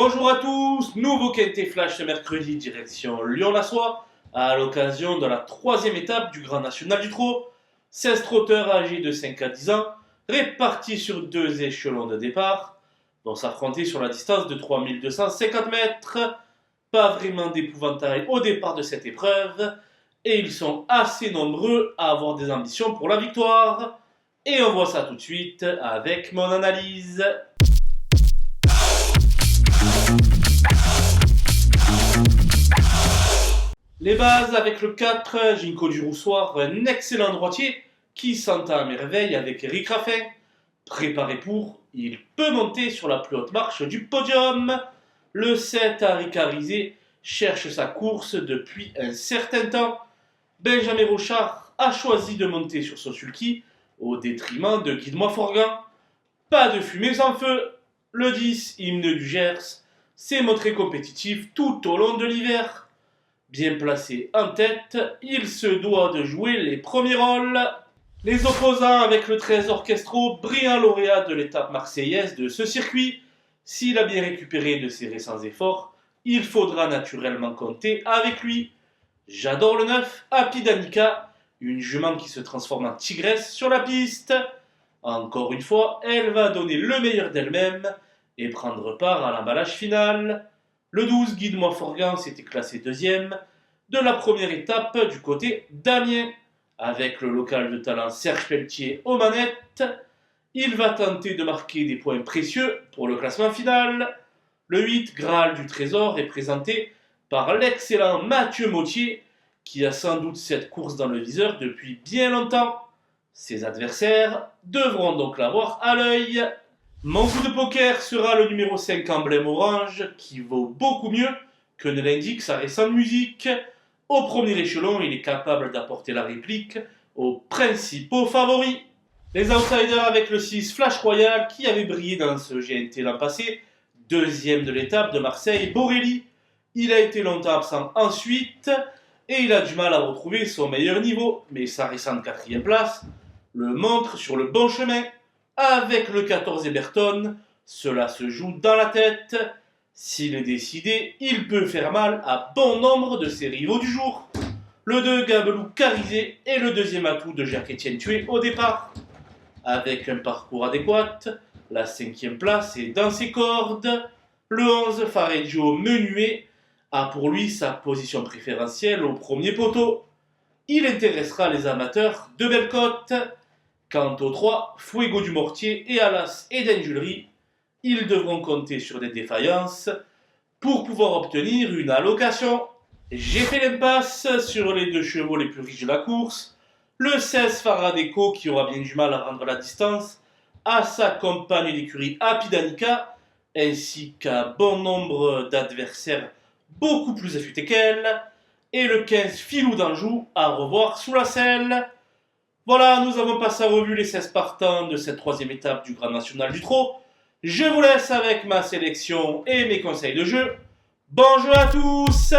Bonjour à tous, nouveau quintet flash ce mercredi direction Lyon-la-Soie à l'occasion de la troisième étape du Grand National du Trot. 16 trotteurs âgés de 5 à 10 ans répartis sur deux échelons de départ vont s'affronter sur la distance de 3250 mètres. Pas vraiment d'épouvantail au départ de cette épreuve et ils sont assez nombreux à avoir des ambitions pour la victoire. Et on voit ça tout de suite avec mon analyse. Les bases avec le 4, Ginkgo du Roussoir, un excellent droitier qui s'entend à merveille avec Eric Raffin. Préparé pour, il peut monter sur la plus haute marche du podium. Le 7, Harry Carizé, cherche sa course depuis un certain temps. Benjamin Rochard a choisi de monter sur son sulky au détriment de Guide-moi Forgan. Pas de fumée sans feu. Le 10, Hymne du Gers, s'est montré compétitif tout au long de l'hiver. Bien placé en tête, il se doit de jouer les premiers rôles. Les opposants avec le 13 Orchestro, brillant lauréat de l'étape marseillaise de ce circuit. S'il a bien récupéré de ses récents efforts, il faudra naturellement compter avec lui. J'adore le 9, Happy Danica, une jument qui se transforme en tigresse sur la piste. Encore une fois, elle va donner le meilleur d'elle-même et prendre part à l'emballage final. Le 12, Guide-moi Forgan, s'était classé deuxième de la première étape du côté d'Amiens. Avec le local de talent Serge Pelletier aux manettes, il va tenter de marquer des points précieux pour le classement final. Le 8, Graal du Trésor, est présenté par l'excellent Mathieu Mauthier, qui a sans doute cette course dans le viseur depuis bien longtemps. Ses adversaires devront donc l'avoir à l'œil. Mon coup de poker sera le numéro 5 emblème orange, qui vaut beaucoup mieux que ne l'indique sa récente musique. Au premier échelon, il est capable d'apporter la réplique aux principaux favoris. Les outsiders avec le 6 Flash Royal, qui avait brillé dans ce GNT l'an passé, deuxième de l'étape de Marseille-Borelli. Il a été longtemps absent ensuite, et il a du mal à retrouver son meilleur niveau, mais sa récente quatrième place le montre sur le bon chemin. Avec le 14 Eberton, cela se joue dans la tête. S'il est décidé, il peut faire mal à bon nombre de ses rivaux du jour. Le 2, Gabelou Carizé, est le deuxième atout de Jacques-Étienne Tué au départ. Avec un parcours adéquat, la 5e place est dans ses cordes. Le 11, Fareggio Menuet, a pour lui sa position préférentielle au premier poteau. Il intéressera les amateurs de belle cote. Quant aux 3, Fuego du Mortier et Alas Eden Julery, ils devront compter sur des défaillances pour pouvoir obtenir une allocation. J'ai fait l'impasse sur les deux chevaux les plus riches de la course. Le 16 Faradeco, qui aura bien du mal à rendre la distance à sa compagne d'écurie Happy Danica, ainsi qu'à bon nombre d'adversaires beaucoup plus affûtés qu'elle. Et le 15 Filou d'Anjou à revoir sous la selle. Voilà, nous avons passé à revue les 16 partants de cette troisième étape du Grand National du Trot. Je vous laisse avec ma sélection et mes conseils de jeu. Bon jeu à tous!